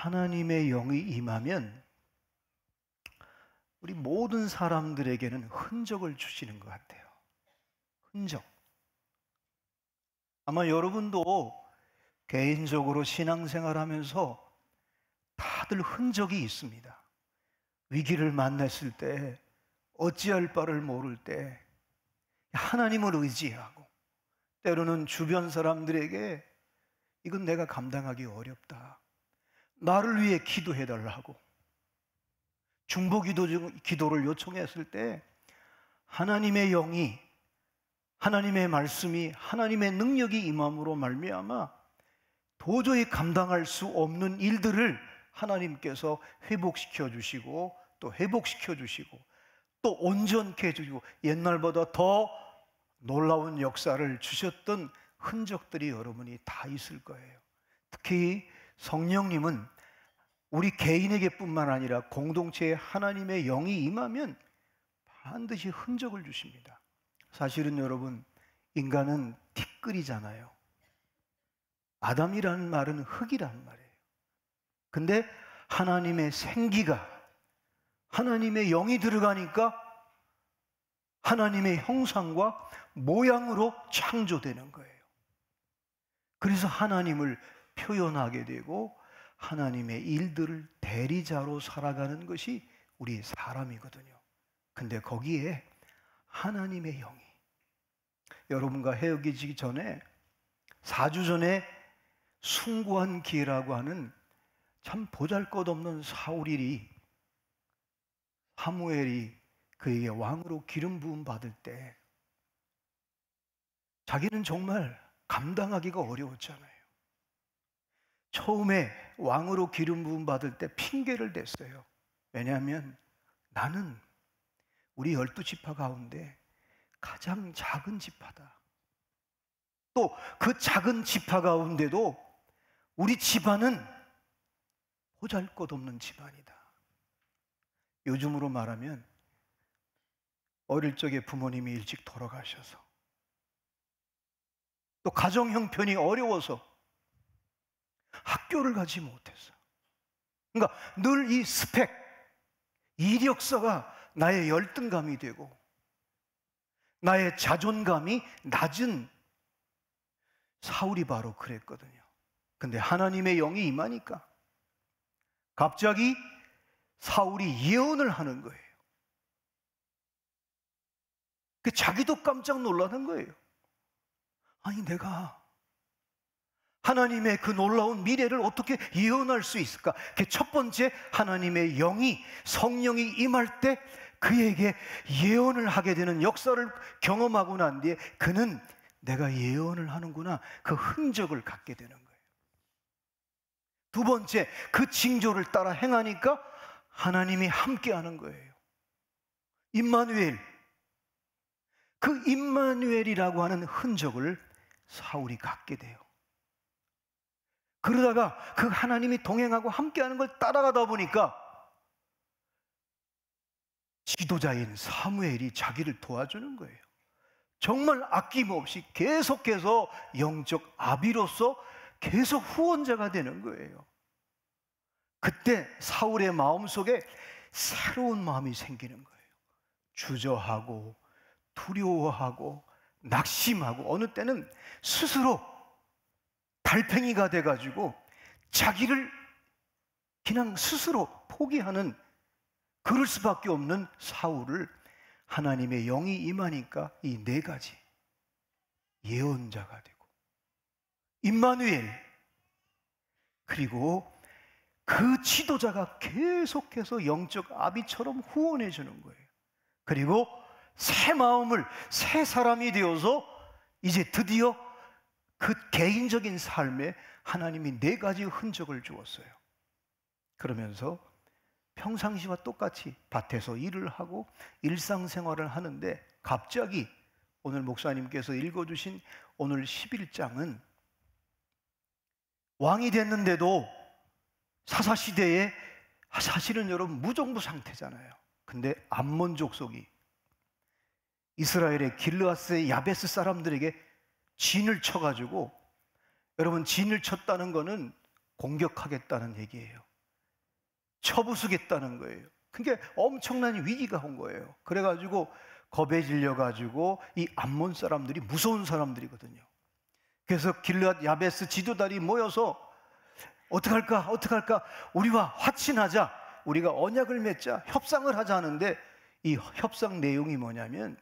하나님의 영이 임하면 우리 모든 사람들에게는 흔적을 주시는 것 같아요. 흔적. 아마 여러분도 개인적으로 신앙생활하면서 다들 흔적이 있습니다. 위기를 만났을 때, 어찌할 바를 모를 때 하나님을 의지하고, 때로는 주변 사람들에게 이건 내가 감당하기 어렵다, 나를 위해 기도해달라고 기도를 요청했을 때 하나님의 영이, 하나님의 말씀이, 하나님의 능력이 임함으로 말미암아 도저히 감당할 수 없는 일들을 하나님께서 회복시켜 주시고, 또 회복시켜 주시고, 또 온전케 해주시고, 옛날보다 더 놀라운 역사를 주셨던 흔적들이 여러분이 다 있을 거예요. 특히 성령님은 우리 개인에게 뿐만 아니라 공동체에 하나님의 영이 임하면 반드시 흔적을 주십니다. 사실은 여러분, 인간은 티끌이잖아요. 아담이라는 말은 흙이라는 말이에요. 근데 하나님의 생기가, 하나님의 영이 들어가니까 하나님의 형상과 모양으로 창조되는 거예요. 그래서 하나님을 표현하게 되고 하나님의 일들을 대리자로 살아가는 것이 우리 사람이거든요. 근데 거기에 하나님의 영이, 여러분과 헤어지기 전에 4주 전에 숭고한 기회라고 하는 참 보잘것없는 사무엘이 그에게 왕으로 기름 부음 받을 때 자기는 정말 감당하기가 어려웠잖아요. 처음에 왕으로 기름 부음 받을 때 핑계를 댔어요. 왜냐하면 나는 우리 12지파 가운데 가장 작은 지파다. 또 그 작은 지파 가운데도 우리 집안은 보잘것없는 집안이다. 요즘으로 말하면 어릴 적에 부모님이 일찍 돌아가셔서, 또 가정 형편이 어려워서 학교를 가지 못했어. 그러니까 늘 이 스펙, 이력서가 나의 열등감이 되고 나의 자존감이 낮은 사울이 바로 그랬거든요. 근데 하나님의 영이 임하니까 갑자기 사울이 예언을 하는 거예요. 자기도 깜짝 놀라는 거예요. 아니, 내가 하나님의 그 놀라운 미래를 어떻게 예언할 수 있을까? 첫 번째, 하나님의 영이, 성령이 임할 때 그에게 예언을 하게 되는 역사를 경험하고 난 뒤에 그는 내가 예언을 하는구나, 그 흔적을 갖게 되는 거예요. 두 번째, 그 징조를 따라 행하니까 하나님이 함께 하는 거예요. 임마누엘. 그 임마누엘이라고 하는 흔적을 사울이 갖게 돼요. 그러다가 그 하나님이 동행하고 함께하는 걸 따라가다 보니까 지도자인 사무엘이 자기를 도와주는 거예요. 정말 아낌없이 계속해서 영적 아비로서 계속 후원자가 되는 거예요. 그때 사울의 마음속에 새로운 마음이 생기는 거예요. 주저하고 두려워하고 낙심하고, 어느 때는 스스로 달팽이가 돼가지고 자기를 그냥 스스로 포기하는, 그럴 수밖에 없는 사울을 하나님의 영이 임하니까 이 네 가지, 예언자가 되고 임마누엘, 그리고 그 지도자가 계속해서 영적 아비처럼 후원해 주는 거예요. 그리고 새 마음을, 새 사람이 되어서 이제 드디어 그 개인적인 삶에 하나님이 네 가지 흔적을 주었어요. 그러면서 평상시와 똑같이 밭에서 일을 하고 일상생활을 하는데 갑자기 오늘 목사님께서 읽어주신 오늘 11장은 왕이 됐는데도 사사시대에 사실은 여러분 무정부 상태잖아요. 근데 암몬 족속이 이스라엘의 길르앗의 야베스 사람들에게 진을 쳐가지고, 여러분 진을 쳤다는 거는 공격하겠다는 얘기예요. 쳐부수겠다는 거예요. 그러니까 엄청난 위기가 온 거예요. 그래가지고 겁에 질려가지고 이 암몬 사람들이 무서운 사람들이거든요. 그래서 길르앗 야베스 지도자들이 모여서 어떡할까? 우리와 화친하자. 우리가 언약을 맺자. 협상을 하자 하는데 이 협상 내용이 뭐냐면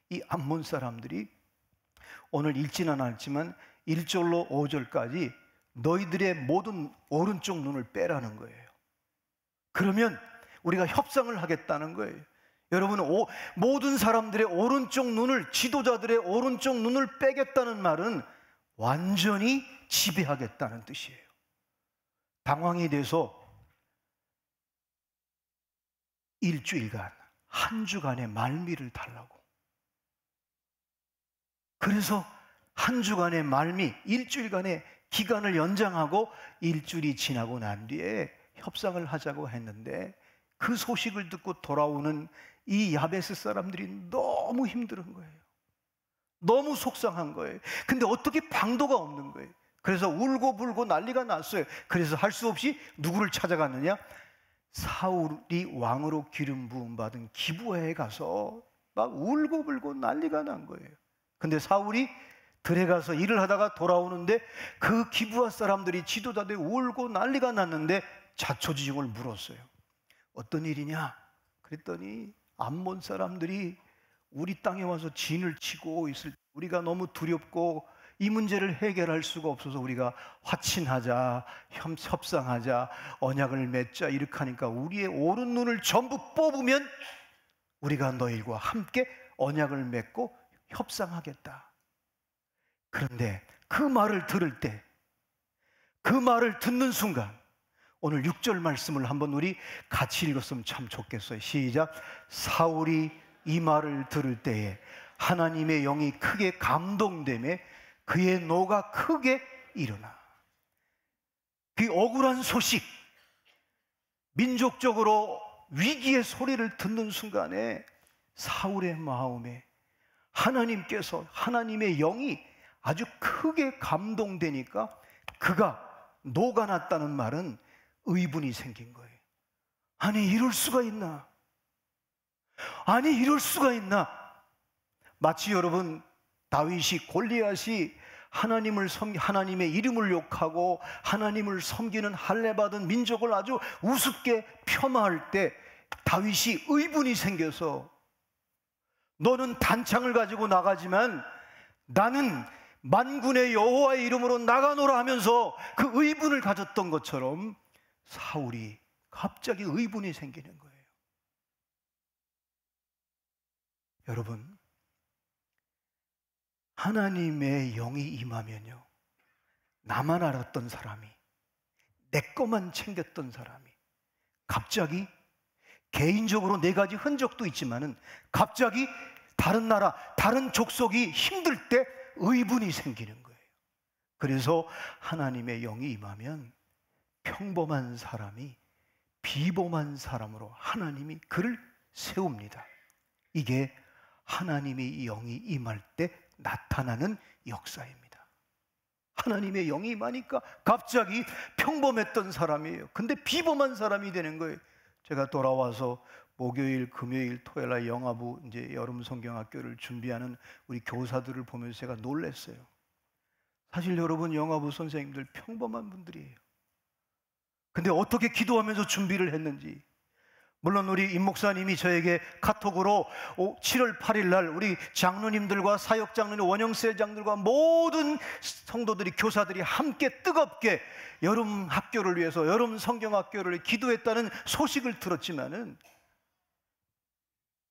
이 암몬 사람들이 오늘 읽지는 않았지만 1절로 5절까지 너희들의 모든 오른쪽 눈을 빼라는 거예요. 그러면 우리가 협상을 하겠다는 거예요. 여러분, 모든 사람들의 오른쪽 눈을, 지도자들의 오른쪽 눈을 빼겠다는 말은 완전히 지배하겠다는 뜻이에요. 당황이 돼서 일주일간, 한 주간의 말미를 달라고. 그래서 한 주간의 말미, 일주일간의 기간을 연장하고 일주일이 지나고 난 뒤에 협상을 하자고 했는데 그 소식을 듣고 돌아오는 이 야베스 사람들이 너무 힘든 거예요. 너무 속상한 거예요. 근데 어떻게 방도가 없는 거예요. 그래서 울고 불고 난리가 났어요. 그래서 할 수 없이 누구를 찾아갔느냐? 사울이 왕으로 기름 부음 받은 기브아에 가서 막 울고 불고 난리가 난 거예요. 근데 사울이 들에 가서 일을 하다가 돌아오는데 그 기브아 사람들이 지도자들이 울고 난리가 났는데 자초지종을 물었어요. 어떤 일이냐? 그랬더니 암몬 사람들이 우리 땅에 와서 진을 치고 있을 때 우리가 너무 두렵고 이 문제를 해결할 수가 없어서 우리가 화친하자, 협상하자, 언약을 맺자 이렇게 하니까 우리의 오른 눈을 전부 뽑으면 우리가 너희들과 함께 언약을 맺고 협상하겠다. 그런데 그 말을 들을 때, 그 말을 듣는 순간 오늘 6절 말씀을 한번 우리 같이 읽었으면 참 좋겠어요. 시작. 사울이 이 말을 들을 때에 하나님의 영이 크게 감동되매 그의 노가 크게 일어나. 그 억울한 소식, 민족적으로 위기의 소리를 듣는 순간에 사울의 마음에 하나님께서, 하나님의 영이 아주 크게 감동되니까 그가 노가 났다는 말은 의분이 생긴 거예요. 아니 이럴 수가 있나? 아니 이럴 수가 있나? 마치 여러분 다윗이 골리앗이 하나님의 이름을 욕하고 하나님을 섬기는 할례받은 민족을 아주 우습게 폄하할 때 다윗이 의분이 생겨서 너는 단창을 가지고 나가지만 나는 만군의 여호와의 이름으로 나가노라 하면서 그 의분을 가졌던 것처럼 사울이 갑자기 의분이 생기는 거예요. 여러분, 하나님의 영이 임하면요, 나만 알았던 사람이, 내 것만 챙겼던 사람이 갑자기 개인적으로 네 가지 흔적도 있지만은 갑자기 다른 나라, 다른 족속이 힘들 때 의분이 생기는 거예요. 그래서 하나님의 영이 임하면 평범한 사람이 비범한 사람으로 하나님이 그를 세웁니다. 이게 하나님의 영이 임할 때 나타나는 역사입니다. 하나님의 영이 임하니까 갑자기 평범했던 사람이에요. 근데 비범한 사람이 되는 거예요. 제가 돌아와서 목요일, 금요일, 토요일 날 영아부 이제 여름 성경학교를 준비하는 우리 교사들을 보면서 제가 놀랐어요. 사실 여러분 영아부 선생님들 평범한 분들이에요. 근데 어떻게 기도하면서 준비를 했는지, 물론 우리 임 목사님이 저에게 카톡으로 7월 8일 날 우리 장로님들과 사역 장로님, 원영세 장들과 모든 성도들이, 교사들이 함께 뜨겁게 여름 학교를 위해서, 여름 성경학교를 기도했다는 소식을 들었지만은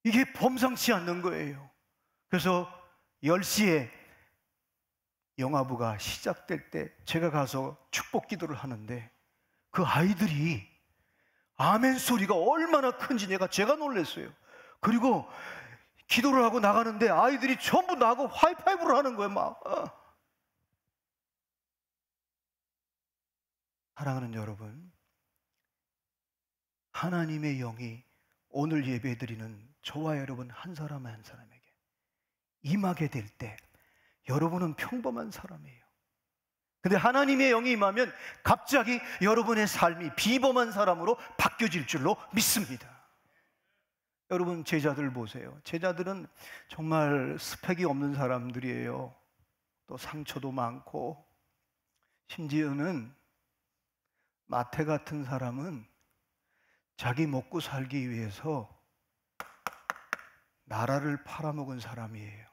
이게 범상치 않는 거예요. 그래서 10시에 영아부가 시작될 때 제가 가서 축복 기도를 하는데 그 아이들이 아멘 소리가 얼마나 큰지 제가 놀랐어요. 그리고 기도를 하고 나가는데 아이들이 전부 나하고 하이파이브를 하는 거예요. 막. 사랑하는 여러분, 하나님의 영이 오늘 예배드리는 저와 여러분 한 사람 한 사람에게 임하게 될 때 여러분은 평범한 사람이에요. 근데 하나님의 영이 임하면 갑자기 여러분의 삶이 비범한 사람으로 바뀌어질 줄로 믿습니다. 여러분, 제자들 보세요. 제자들은 정말 스펙이 없는 사람들이에요. 또 상처도 많고, 심지어는 마태 같은 사람은 자기 먹고 살기 위해서 나라를 팔아먹은 사람이에요.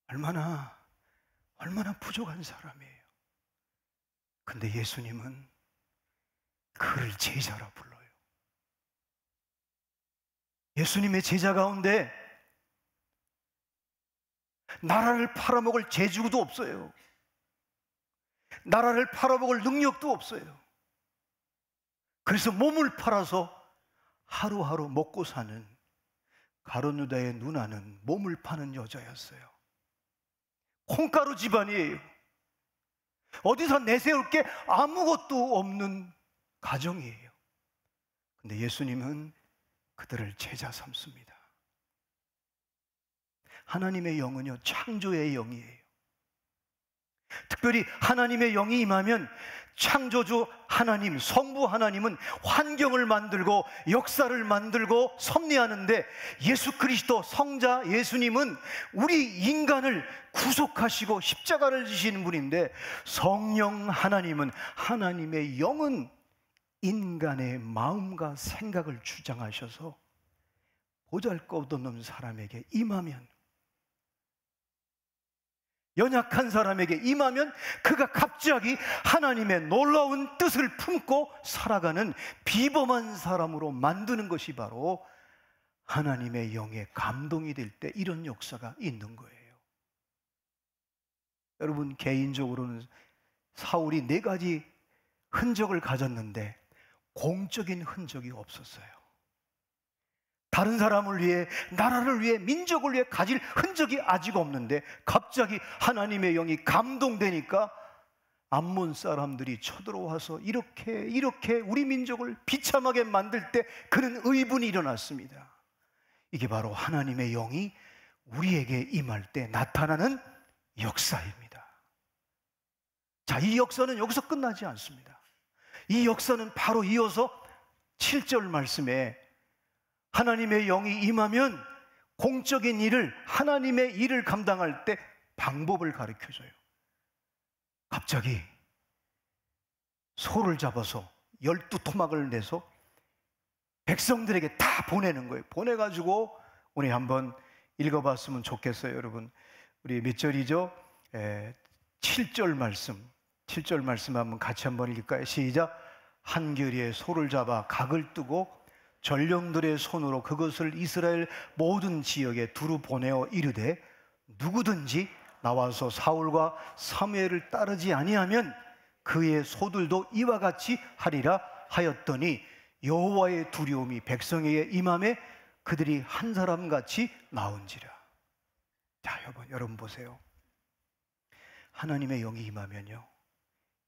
얼마나 부족한 사람이에요. 근데 예수님은 그를 제자라 불러요. 예수님의 제자 가운데 나라를 팔아먹을 재주도 없어요. 나라를 팔아먹을 능력도 없어요. 그래서 몸을 팔아서 하루하루 먹고 사는 가룟유다의 누나는 몸을 파는 여자였어요. 콩가루 집안이에요. 어디서 내세울 게 아무것도 없는 가정이에요. 근데 예수님은 그들을 제자 삼습니다. 하나님의 영은요, 창조의 영이에요. 특별히 하나님의 영이 임하면 창조주 하나님, 성부 하나님은 환경을 만들고 역사를 만들고 섭리하는데, 예수 그리스도 성자 예수님은 우리 인간을 구속하시고 십자가를 지시는 분인데, 성령 하나님은, 하나님의 영은 인간의 마음과 생각을 주장하셔서 보잘것없는 사람에게 임하면, 연약한 사람에게 임하면 그가 갑자기 하나님의 놀라운 뜻을 품고 살아가는 비범한 사람으로 만드는 것이 바로 하나님의 영의 감동이 될 때 이런 역사가 있는 거예요. 여러분, 개인적으로는 사울이 4가지 흔적을 가졌는데 공적인 흔적이 없었어요. 다른 사람을 위해, 나라를 위해, 민족을 위해 가질 흔적이 아직 없는데 갑자기 하나님의 영이 감동되니까 암몬 사람들이 쳐들어와서 이렇게 우리 민족을 비참하게 만들 때 그는 의분이 일어났습니다. 이게 바로 하나님의 영이 우리에게 임할 때 나타나는 역사입니다. 자, 이 역사는 여기서 끝나지 않습니다. 이 역사는 바로 이어서 7절 말씀에 하나님의 영이 임하면 공적인 일을, 하나님의 일을 감당할 때 방법을 가르쳐줘요. 갑자기 소를 잡아서 12토막을 내서 백성들에게 다 보내는 거예요. 보내가지고 우리 한번 읽어봤으면 좋겠어요. 여러분, 우리 몇 절이죠? 7절 말씀, 7절 말씀 한번 같이 한번 읽을까요? 시작. 한결이에 소를 잡아 각을 뜨고 전령들의 손으로 그것을 이스라엘 모든 지역에 두루 보내어 이르되, 누구든지 나와서 사울과 사무엘을 따르지 아니하면 그의 소들도 이와 같이 하리라 하였더니, 여호와의 두려움이 백성에게 임함에 그들이 한 사람같이 나온지라. 자, 여러분 보세요. 하나님의 영이 임하면요,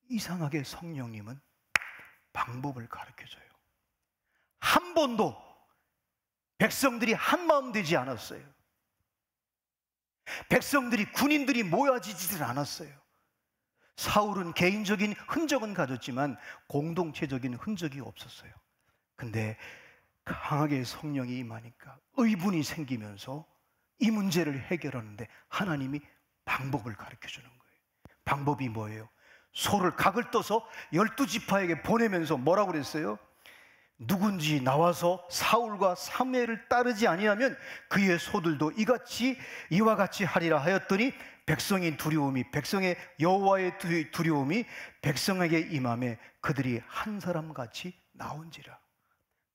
이상하게 성령님은 방법을 가르쳐줘요. 한 번도 백성들이 한 마음 되지 않았어요. 백성들이, 군인들이 모여지지를 않았어요. 사울은 개인적인 흔적은 가졌지만 공동체적인 흔적이 없었어요. 근데 강하게 성령이 임하니까 의분이 생기면서 이 문제를 해결하는데 하나님이 방법을 가르쳐주는 거예요. 방법이 뭐예요? 소를 각을 떠서 12지파에게 보내면서 뭐라고 그랬어요? 누군지 나와서 사울과 사무엘을 따르지 아니하면 그의 소들도 이와 같이 하리라 하였더니, 백성의 두려움이, 백성의 여호와의 두려움이 백성에게 임함에 그들이 한 사람같이 나온지라.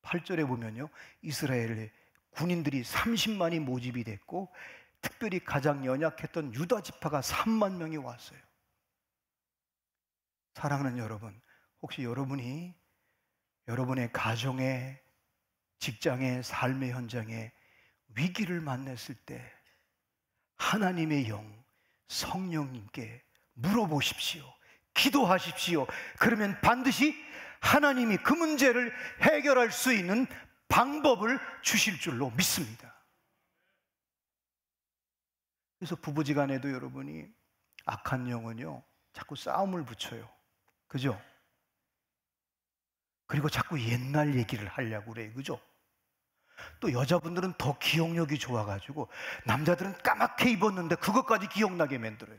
8절에 보면요, 이스라엘의 군인들이 30만이 모집이 됐고 특별히 가장 연약했던 유다 지파가 3만 명이 왔어요. 사랑하는 여러분, 혹시 여러분이 여러분의 가정에, 직장에, 삶의 현장에 위기를 만났을 때 하나님의 영, 성령님께 물어보십시오. 기도하십시오. 그러면 반드시 하나님이 그 문제를 해결할 수 있는 방법을 주실 줄로 믿습니다. 그래서 부부지간에도 여러분이 악한 영은요, 자꾸 싸움을 붙여요. 그죠? 그리고 자꾸 옛날 얘기를 하려고 그래요. 그죠? 또 여자분들은 더 기억력이 좋아가지고 남자들은 까맣게 입었는데 그것까지 기억나게 만들어요.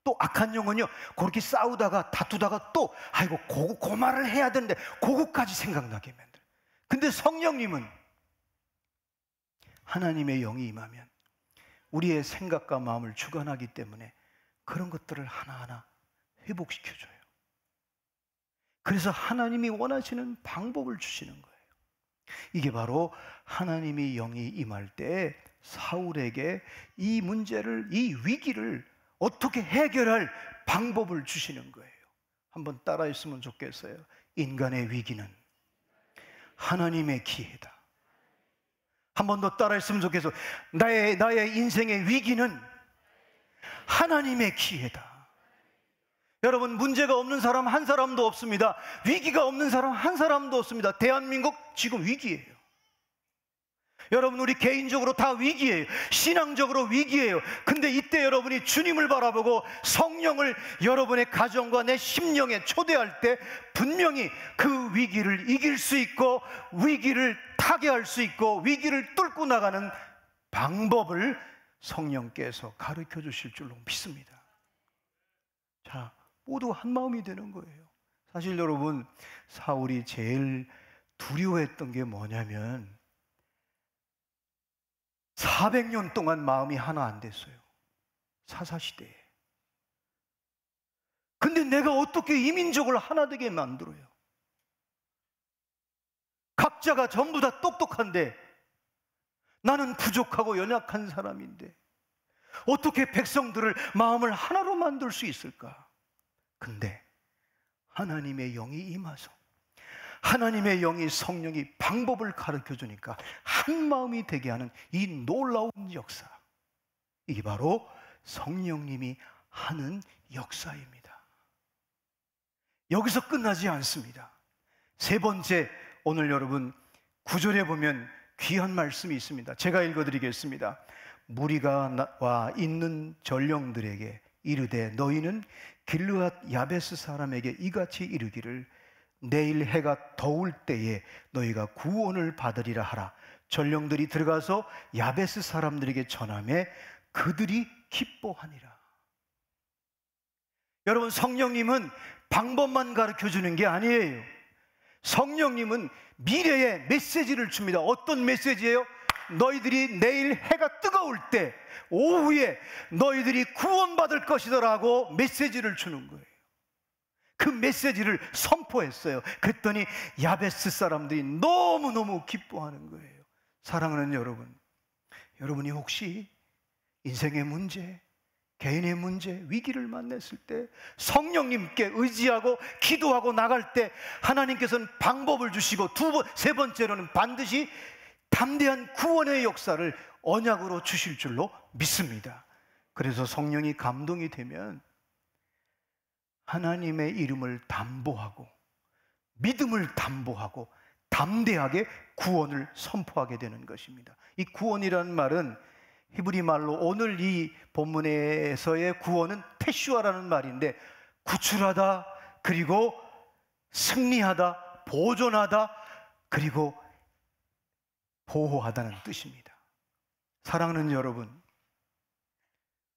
또 악한 영은요, 그렇게 싸우다가 다투다가 또 아이고 그 말을 해야 되는데 그것까지 생각나게 만들어요. 근데 성령님은 하나님의 영이 임하면 우리의 생각과 마음을 주관하기 때문에 그런 것들을 하나하나 회복시켜줘요. 그래서 하나님이 원하시는 방법을 주시는 거예요. 이게 바로 하나님의 영이 임할 때 사울에게 이 문제를, 이 위기를 어떻게 해결할 방법을 주시는 거예요. 한번 따라했으면 좋겠어요. 인간의 위기는 하나님의 기회다. 한 번 더 따라했으면 좋겠어요. 나의 인생의 위기는 하나님의 기회다. 여러분, 문제가 없는 사람 한 사람도 없습니다. 위기가 없는 사람 한 사람도 없습니다. 대한민국 지금 위기예요. 여러분, 우리 개인적으로 다 위기예요. 신앙적으로 위기예요. 근데 이때 여러분이 주님을 바라보고 성령을 여러분의 가정과 내 심령에 초대할 때 분명히 그 위기를 이길 수 있고 위기를 타개할 수 있고 위기를 뚫고 나가는 방법을 성령께서 가르쳐 주실 줄로 믿습니다. 자, 모두 한 마음이 되는 거예요. 사실 여러분, 사울이 제일 두려워했던 게 뭐냐면 400년 동안 마음이 하나 안 됐어요. 사사시대에. 근데 내가 어떻게 이민족을 하나 되게 만들어요? 각자가 전부 다 똑똑한데 나는 부족하고 연약한 사람인데 어떻게 백성들을 마음을 하나로 만들 수 있을까? 근데 하나님의 영이 임하서 하나님의 영이 성령이 방법을 가르쳐 주니까 한 마음이 되게 하는 이 놀라운 역사, 이게 바로 성령님이 하는 역사입니다. 여기서 끝나지 않습니다. 세 번째, 오늘 여러분 9절에 보면 귀한 말씀이 있습니다. 제가 읽어드리겠습니다. 무리가 와 있는 전령들에게 이르되 너희는 길르앗 야베스 사람에게 이같이 이르기를 내일 해가 더울 때에 너희가 구원을 받으리라 하라. 전령들이 들어가서 야베스 사람들에게 전하매 그들이 기뻐하니라. 여러분, 성령님은 방법만 가르쳐 주는 게 아니에요. 성령님은 미래의 메시지를 줍니다. 어떤 메시지예요? 너희들이 내일 해가 뜨거울 때 오후에 너희들이 구원받을 것이더라고 메시지를 주는 거예요. 그 메시지를 선포했어요. 그랬더니 야베스 사람들이 너무너무 기뻐하는 거예요. 사랑하는 여러분, 여러분이 혹시 인생의 문제, 개인의 문제, 위기를 만났을 때 성령님께 의지하고 기도하고 나갈 때 하나님께서는 방법을 주시고 세 번째로는 반드시 담대한 구원의 역사를 언약으로 주실 줄로 믿습니다. 그래서 성령이 감동이 되면 하나님의 이름을 담보하고 믿음을 담보하고 담대하게 구원을 선포하게 되는 것입니다. 이 구원이라는 말은 히브리 말로 오늘 이 본문에서의 구원은 테슈아라는 말인데 구출하다, 그리고 승리하다, 보존하다, 그리고 보호하다는 뜻입니다. 사랑하는 여러분,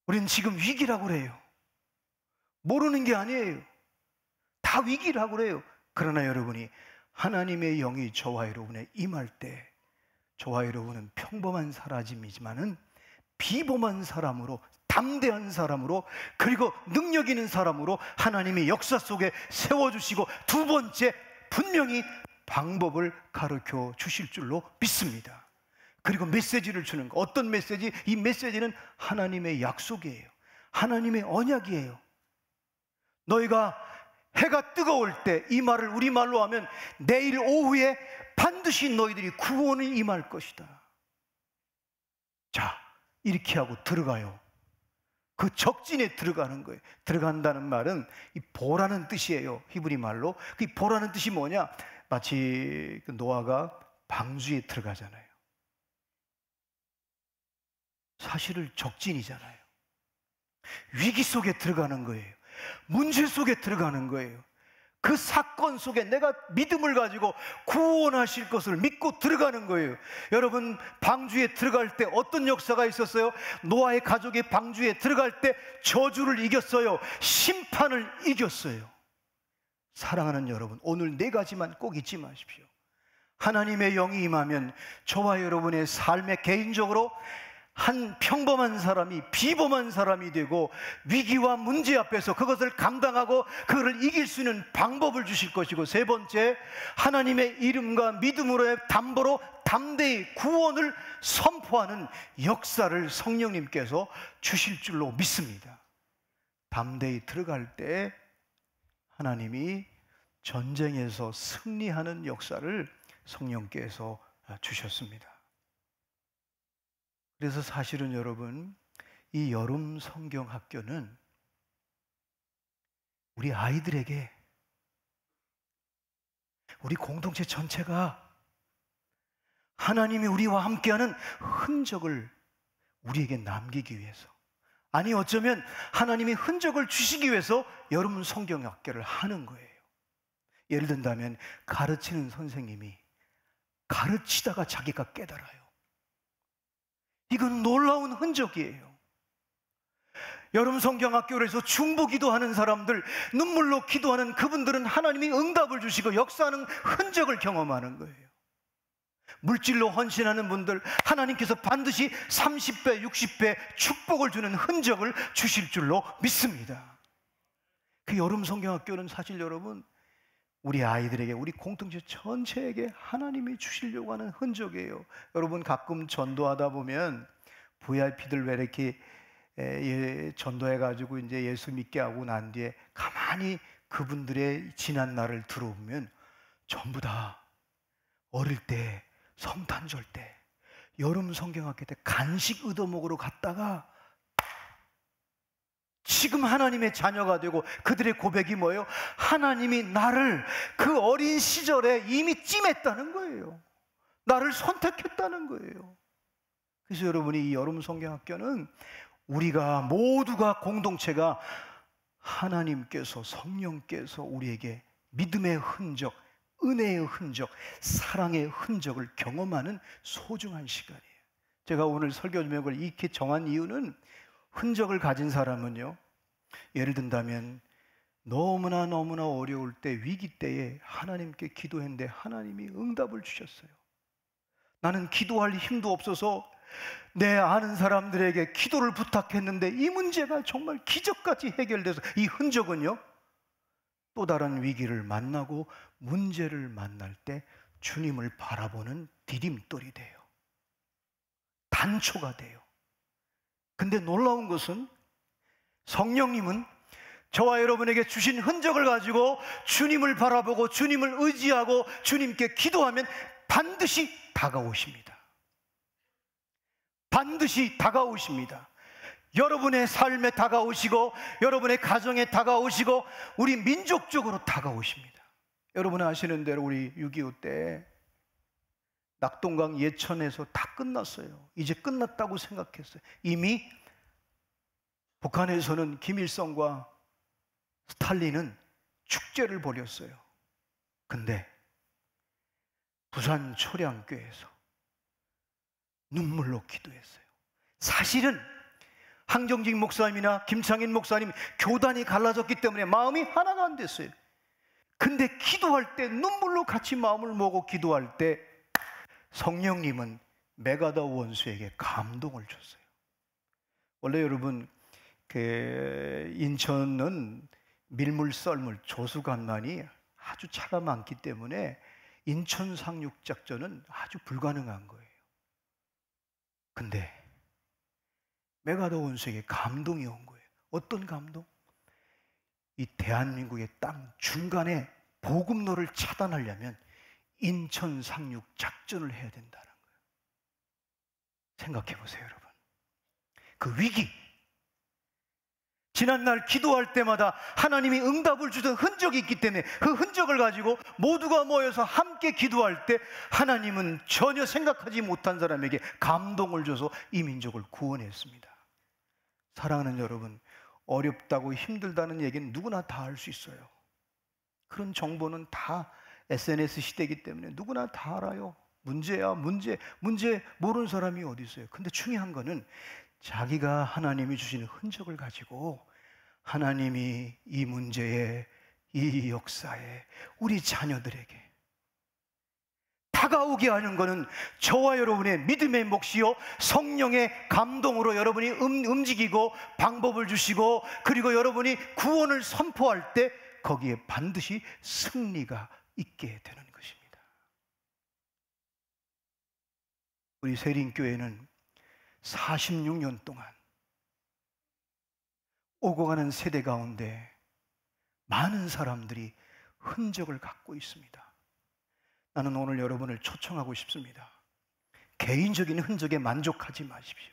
우리는 지금 위기라고 그래요. 모르는 게 아니에요. 다 위기라고 그래요. 그러나 여러분이 하나님의 영이 저와 여러분의 임할 때 저와 여러분은 평범한 사람이지만은 비범한 사람으로, 담대한 사람으로, 그리고 능력 있는 사람으로 하나님의 역사 속에 세워주시고 두 번째, 분명히 방법을 가르쳐 주실 줄로 믿습니다. 그리고 메시지를 주는 거, 어떤 메시지? 이 메시지는 하나님의 약속이에요. 하나님의 언약이에요. 너희가 해가 뜨거울 때, 이 말을 우리말로 하면 내일 오후에 반드시 너희들이 구원을 임할 것이다. 자, 이렇게 하고 들어가요. 그 적진에 들어가는 거예요. 들어간다는 말은 이 보라는 뜻이에요. 히브리 말로. 그 보라는 뜻이 뭐냐? 마치 노아가 방주에 들어가잖아요. 사실은 적진이잖아요. 위기 속에 들어가는 거예요. 문제 속에 들어가는 거예요. 그 사건 속에 내가 믿음을 가지고 구원하실 것을 믿고 들어가는 거예요. 여러분, 방주에 들어갈 때 어떤 역사가 있었어요? 노아의 가족이 방주에 들어갈 때 저주를 이겼어요. 심판을 이겼어요. 사랑하는 여러분, 오늘 네 가지만 꼭 잊지 마십시오. 하나님의 영이 임하면 저와 여러분의 삶에 개인적으로 한 평범한 사람이 비범한 사람이 되고 위기와 문제 앞에서 그것을 감당하고 그것을 이길 수 있는 방법을 주실 것이고, 세 번째, 하나님의 이름과 믿음으로의 담보로 담대히 구원을 선포하는 역사를 성령님께서 주실 줄로 믿습니다. 담대히 들어갈 때 하나님이 전쟁에서 승리하는 역사를 성령께서 주셨습니다. 그래서 사실은 여러분, 이 여름 성경 학교는 우리 아이들에게, 우리 공동체 전체가 하나님이 우리와 함께하는 흔적을 우리에게 남기기 위해서, 아니 어쩌면 하나님이 흔적을 주시기 위해서 여름 성경 학교를 하는 거예요. 예를 든다면 가르치는 선생님이 가르치다가 자기가 깨달아요. 이건 놀라운 흔적이에요. 여름 성경학교를 해서 중보기도하는 사람들, 눈물로 기도하는 그분들은 하나님이 응답을 주시고 역사하는 흔적을 경험하는 거예요. 물질로 헌신하는 분들, 하나님께서 반드시 30배, 60배 축복을 주는 흔적을 주실 줄로 믿습니다. 그 여름 성경학교는 사실 여러분, 우리 아이들에게, 우리 공동체 전체에게 하나님이 주시려고 하는 흔적이에요. 여러분, 가끔 전도하다 보면 VIP들 왜 이렇게 전도해가지고 이제 예수 믿게 하고 난 뒤에 가만히 그분들의 지난 날을 들어보면 전부 다 어릴 때, 성탄절 때, 여름 성경학교 때 간식 얻어먹으러 갔다가 지금 하나님의 자녀가 되고, 그들의 고백이 뭐예요? 하나님이 나를 그 어린 시절에 이미 찜했다는 거예요. 나를 선택했다는 거예요. 그래서 여러분이 이 여름 성경학교는 우리가 모두가, 공동체가 하나님께서, 성령께서 우리에게 믿음의 흔적, 은혜의 흔적, 사랑의 흔적을 경험하는 소중한 시간이에요. 제가 오늘 설교 제목을 이렇게 정한 이유는, 흔적을 가진 사람은요, 예를 든다면 너무나 어려울 때, 위기 때에 하나님께 기도했는데 하나님이 응답을 주셨어요. 나는 기도할 힘도 없어서 내 아는 사람들에게 기도를 부탁했는데 이 문제가 정말 기적같이 해결돼서, 이 흔적은요, 또 다른 위기를 만나고 문제를 만날 때 주님을 바라보는 디딤돌이 돼요. 단초가 돼요. 근데 놀라운 것은 성령님은 저와 여러분에게 주신 흔적을 가지고 주님을 바라보고 주님을 의지하고 주님께 기도하면 반드시 다가오십니다. 반드시 다가오십니다. 여러분의 삶에 다가오시고, 여러분의 가정에 다가오시고, 우리 민족적으로 다가오십니다. 여러분은 아시는 대로 우리 6.25 때 낙동강 예천에서 다 끝났어요. 이제 끝났다고 생각했어요. 이미 북한에서는 김일성과 스탈린은 축제를 벌였어요. 근데 부산 초량교회에서 눈물로 기도했어요. 사실은 황정직 목사님이나 김창인 목사님 교단이 갈라졌기 때문에 마음이 하나가 안 됐어요. 근데 기도할 때, 눈물로 같이 마음을 모으고 기도할 때 성령님은 메가더 원수에게 감동을 줬어요. 원래 여러분, 인천은 밀물 썰물 조수간만이 아주 차가 많기 때문에 인천 상륙작전은 아주 불가능한 거예요. 근데 메가더 원수에게 감동이 온 거예요. 어떤 감동? 이 대한민국의 땅 중간에 보급로를 차단하려면 인천 상륙 작전을 해야 된다는 거예요. 생각해 보세요, 여러분. 그 위기, 지난날 기도할 때마다 하나님이 응답을 주던 흔적이 있기 때문에 그 흔적을 가지고 모두가 모여서 함께 기도할 때 하나님은 전혀 생각하지 못한 사람에게 감동을 줘서 이 민족을 구원했습니다. 사랑하는 여러분, 어렵다고 힘들다는 얘기는 누구나 다 할 수 있어요. 그런 정보는 다 SNS 시대이기 때문에 누구나 다 알아요. 문제야, 문제 모르는 사람이 어디 있어요. 근데 중요한 거는 자기가 하나님이 주시는 흔적을 가지고 하나님이 이 문제에, 이 역사에, 우리 자녀들에게 다가오게 하는 것은 저와 여러분의 믿음의 몫이요, 성령의 감동으로 여러분이 움직이고 방법을 주시고, 그리고 여러분이 구원을 선포할 때 거기에 반드시 승리가 있게 되는 것입니다. 우리 세린교회는 46년 동안 오고 가는 세대 가운데 많은 사람들이 흔적을 갖고 있습니다. 나는 오늘 여러분을 초청하고 싶습니다. 개인적인 흔적에 만족하지 마십시오.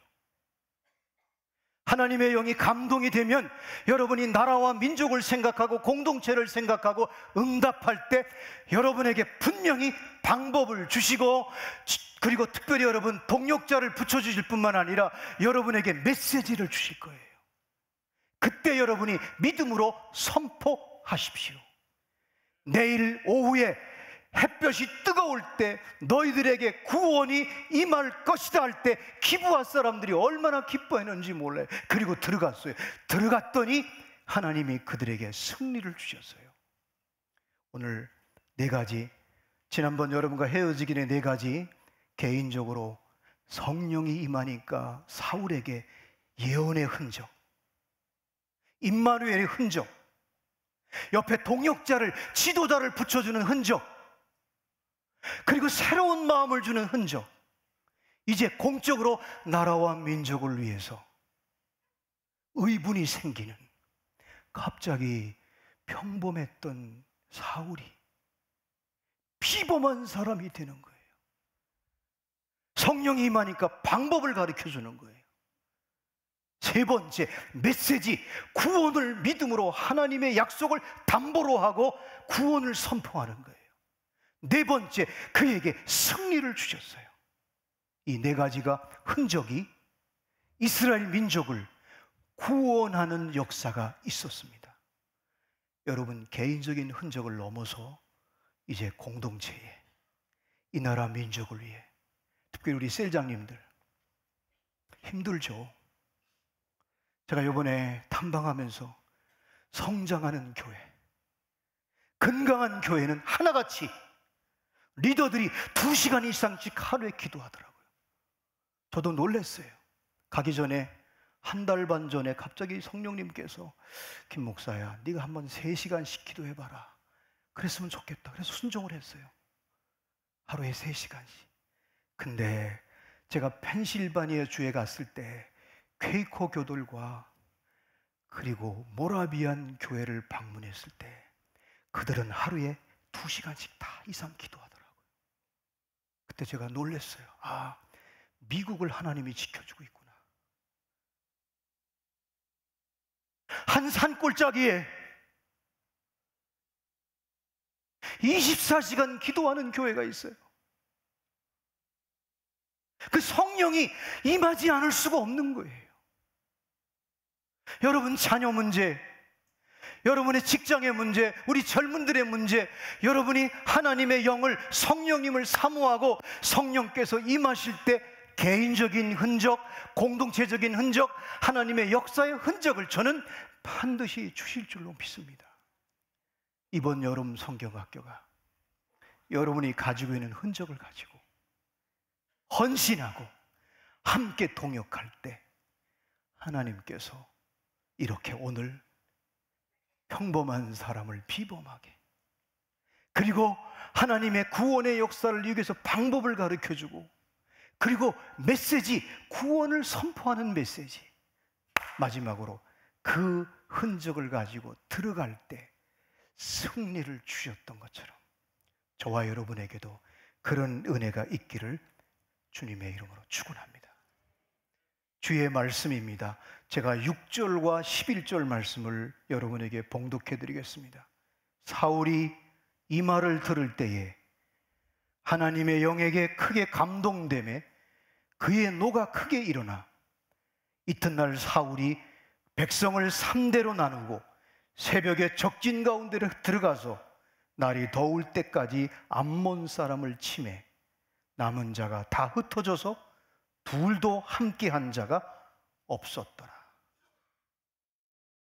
하나님의 영이 감동이 되면 여러분이 나라와 민족을 생각하고 공동체를 생각하고 응답할 때 여러분에게 분명히 방법을 주시고, 그리고 특별히 여러분 동력자를 붙여주실 뿐만 아니라 여러분에게 메시지를 주실 거예요. 그때 여러분이 믿음으로 선포하십시오. 내일 오후에 햇볕이 뜨거울 때 너희들에게 구원이 임할 것이다 할 때 기브아 사람들이 얼마나 기뻐했는지 몰라요. 그리고 들어갔어요. 들어갔더니 하나님이 그들에게 승리를 주셨어요. 오늘 4가지, 지난번 여러분과 헤어지기 전에 4가지, 개인적으로 성령이 임하니까 사울에게 예언의 흔적, 임마누엘의 흔적, 옆에 동역자를, 지도자를 붙여주는 흔적, 그리고 새로운 마음을 주는 흔적, 이제 공적으로 나라와 민족을 위해서 의분이 생기는, 갑자기 평범했던 사울이 비범한 사람이 되는 거예요. 성령이 임하니까 방법을 가르쳐 주는 거예요. 3번째, 메시지, 구원을 믿음으로 하나님의 약속을 담보로 하고 구원을 선포하는 거예요. 4번째, 그에게 승리를 주셨어요. 이 4가지가 흔적이 이스라엘 민족을 구원하는 역사가 있었습니다. 여러분, 개인적인 흔적을 넘어서 이제 공동체에, 이 나라 민족을 위해, 특별히 우리 셀장님들 힘들죠. 제가 이번에 탐방하면서 성장하는 교회, 건강한 교회는 하나같이 리더들이 2시간 이상씩 하루에 기도하더라고요. 저도 놀랐어요. 가기 전에 한 달 반 전에 갑자기 성령님께서 김 목사야, 네가 한번 3시간씩 기도해봐라, 그랬으면 좋겠다. 그래서 순종을 했어요. 하루에 3시간씩. 근데 제가 펜실바니아 주에 갔을 때 퀘이커 교들과 그리고 모라비안 교회를 방문했을 때 그들은 하루에 2시간씩 다 이상 기도하더라고요. 그때 제가 놀랐어요. 아, 미국을 하나님이 지켜주고 있구나. 한 산골짜기에 24시간 기도하는 교회가 있어요. 그 성령이 임하지 않을 수가 없는 거예요. 여러분 자녀 문제, 여러분의 직장의 문제, 우리 젊은들의 문제, 여러분이 하나님의 영을, 성령님을 사모하고 성령께서 임하실 때 개인적인 흔적, 공동체적인 흔적, 하나님의 역사의 흔적을 저는 반드시 주실 줄로 믿습니다. 이번 여름 성경학교가 여러분이 가지고 있는 흔적을 가지고 헌신하고 함께 동역할 때 하나님께서 이렇게 오늘 평범한 사람을 비범하게, 그리고 하나님의 구원의 역사를 위해서 방법을 가르쳐주고, 그리고 메시지, 구원을 선포하는 메시지, 마지막으로 그 흔적을 가지고 들어갈 때 승리를 주셨던 것처럼 저와 여러분에게도 그런 은혜가 있기를 주님의 이름으로 축원합니다. 주의 말씀입니다. 제가 6절과 11절 말씀을 여러분에게 봉독해 드리겠습니다. 사울이 이 말을 들을 때에 하나님의 영에게 크게 감동되매 그의 노가 크게 일어나 이튿날 사울이 백성을 3대로 나누고 새벽에 적진 가운데로 들어가서 날이 더울 때까지 암몬 사람을 치매 남은 자가 다 흩어져서 둘도 함께한 자가 없었더라.